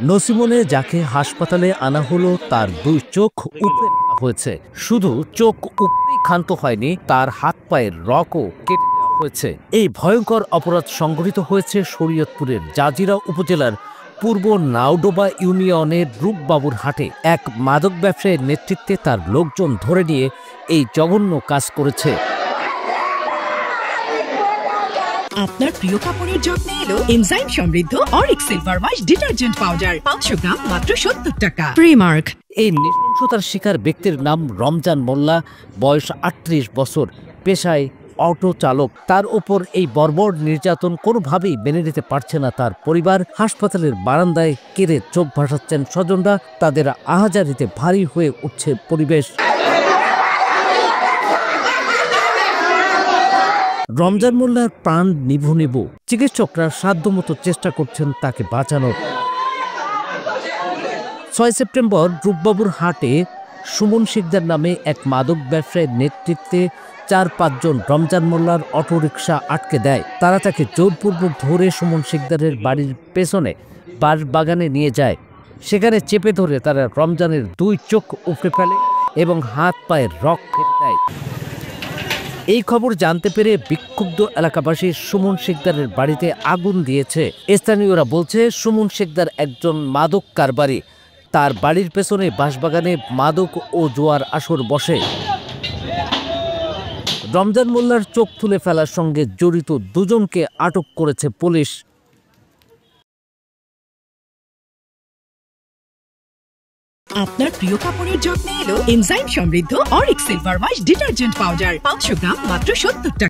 নসিমনে যাকে হাসপাতালে আনা হলো তার দুই চোখ উপড়ে ফেলা হয়েছে। শুধু চোখ উপড়েই ক্ষান্ত হয়নি, তার হাত পায়ের রগও কেটে দেওয়া হয়েছে। এই ভয়ঙ্কর অপরাধ সংঘটিত হয়েছে শরীয়তপুরের জাজিরা উপজেলার পূর্ব নাওডোবা ইউনিয়নের রূপবাবুর হাটে। এক মাদক ব্যবসায়ীর নেতৃত্বে তার লোকজন ধরে নিয়ে এই জঘন্য কাজ করেছে। আপনার প্রিয় কাপড়ের যত্নে এলো এনজাইম সমৃদ্ধ Arik silver wash detergent powder 500 গ্রাম মাত্র 70 টাকা। প্রিমার্ক। এই নৃশংসতার শিকার ব্যক্তির নাম রমজান মোল্লা, বয়স 38 বছর, পেশায় অটো চালক। তার ওপর এই বর্বর নির্যাতন কোনোভাবেই মেনে নিতে পারছে না তার পরিবার। হাসপাতালের বারান্দায় কেড়ে চোখ ভাসাচ্ছেন স্বজনরা। তাদের আহাজারিতে ভারী হয়ে উঠছে পরিবেশ। রমজান মোল্লার প্রাণ নিভু নিভু, চিকিৎসকরা সাধ্যমতো চেষ্টা করছেন তাকে বাঁচানোর। 6 সেপ্টেম্বর রূপবাবুর হাটে সুমন শিকদার নামে এক মাদক ব্যবসায়ীর নেতৃত্বে 4-5 জন রমজান মোল্লার অটোরিকশা আটকে দেয়। তারা তাকে জোরপূর্বক ধরে সুমন শিকদারের বাড়ির পেছনে বাঁশবাগানে নিয়ে যায়। সেখানে চেপে ধরে তারা রমজানের 2 চোখ উপড়ে ফেলে এবং হাত পায়ের রগ কেটে দেয়। এই খবর জানতে পেরে বিক্ষুব্ধ এলাকাবাসী সুমন শিকদারের বাড়িতে আগুন দিয়েছে। স্থানীয়রা বলছে সুমন শিকদার একজন মাদক কারবারি। তার বাড়ির পেছনে বাঁশবাগানে মাদক ও জুয়ার আসর বসে। রমজান মোল্লার চোখ তুলে ফেলার সঙ্গে জড়িত 2 জনকে আটক করেছে পুলিশ। আপনার প্রিয় কাপড়ের যত্নে এলো এনজাইম সমৃদ্ধ Arik silver wash detergent powder 500 গ্রাম মাত্র 70 টাকা।